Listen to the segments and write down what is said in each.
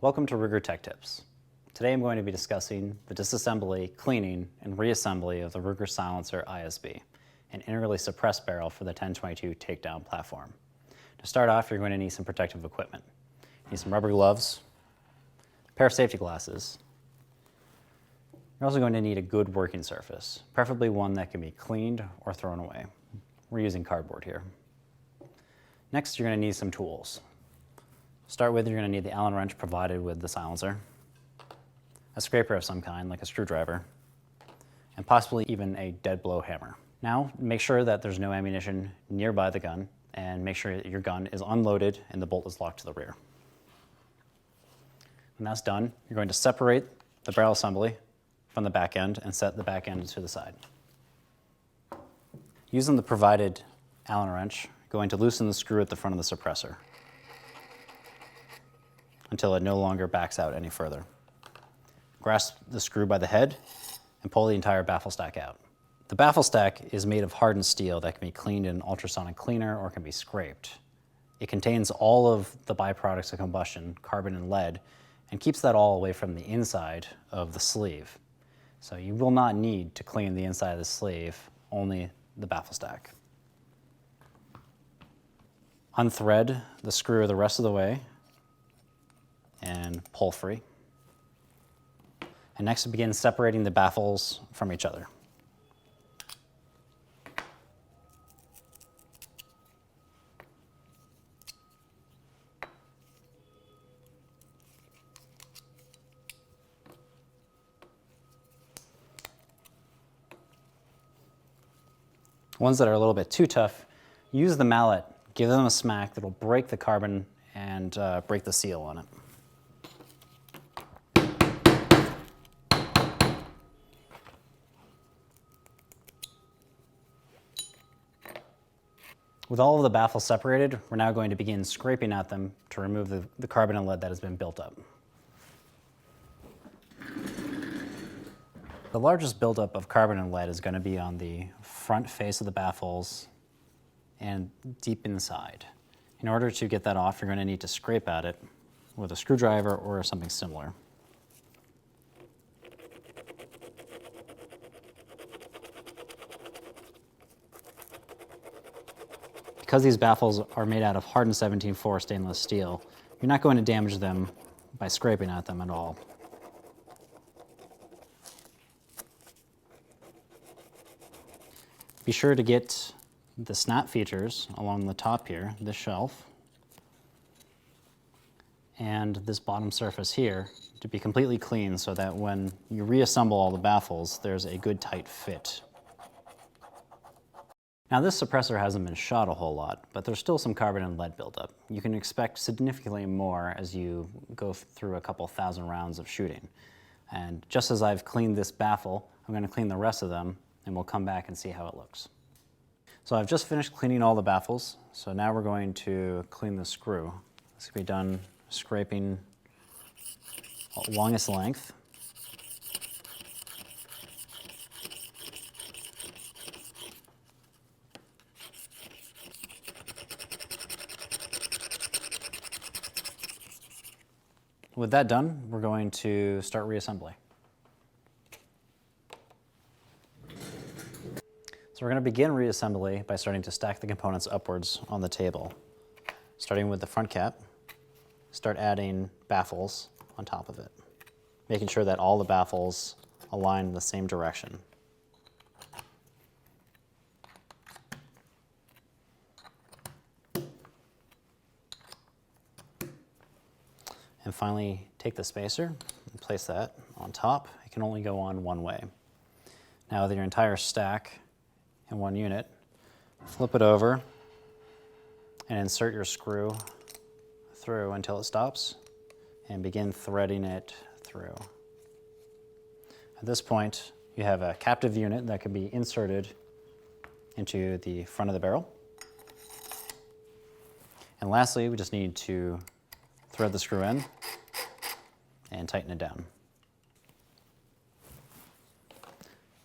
Welcome to Ruger Tech Tips. Today I'm going to be discussing the disassembly, cleaning, and reassembly of the Ruger SILENT-SR ISB, an interrally suppressed barrel for the 1022 takedown platform. To start off, you're going to need some protective equipment. You need some rubber gloves, a pair of safety glasses. You're also going to need a good working surface, preferably one that can be cleaned or thrown away. We're using cardboard here. Next, you're going to need some tools. To start with, you're going to need the Allen wrench provided with the silencer, a scraper of some kind, like a screwdriver, and possibly even a dead blow hammer. Now, make sure that there's no ammunition nearby the gun, and make sure that your gun is unloaded and the bolt is locked to the rear. When that's done, you're going to separate the barrel assembly from the back end and set the back end to the side. Using the provided Allen wrench, you're going to loosen the screw at the front of the suppressor until it no longer backs out any further. Grasp the screw by the head and pull the entire baffle stack out. The baffle stack is made of hardened steel that can be cleaned in an ultrasonic cleaner or can be scraped. It contains all of the byproducts of combustion, carbon and lead, and keeps that all away from the inside of the sleeve. So you will not need to clean the inside of the sleeve, only the baffle stack. Unthread the screw the rest of the way and pull free. And next, begin separating the baffles from each other. Ones that are a little bit too tough, use the mallet, give them a smack that'll break the carbon and break the seal on it. With all of the baffles separated, we're now going to begin scraping at them to remove the carbon and lead that has been built up. The largest buildup of carbon and lead is going to be on the front face of the baffles and deep inside. In order to get that off, you're going to need to scrape at it with a screwdriver or something similar. Because these baffles are made out of hardened 17.4 stainless steel, you're not going to damage them by scraping at them at all. Be sure to get the snap features along the top here, this shelf, and this bottom surface here to be completely clean so that when you reassemble all the baffles, there's a good tight fit. Now this suppressor hasn't been shot a whole lot, but there's still some carbon and lead buildup. You can expect significantly more as you go through a couple thousand rounds of shooting. And just as I've cleaned this baffle, I'm going to clean the rest of them and we'll come back and see how it looks. So I've just finished cleaning all the baffles, so now we're going to clean the screw. This can be done scraping along its length. With that done, we're going to start reassembly. So we're going to begin reassembly by starting to stack the components upwards on the table. Starting with the front cap, start adding baffles on top of it, making sure that all the baffles align in the same direction. And finally, take the spacer and place that on top. It can only go on one way. Now with your entire stack in one unit, flip it over and insert your screw through until it stops and begin threading it through. At this point, you have a captive unit that can be inserted into the front of the barrel. And lastly, we just need to thread the screw in and tighten it down.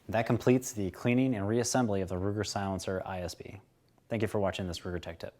That completes the cleaning and reassembly of the Ruger SILENT-SR ISB. Thank you for watching this Ruger Tech Tip.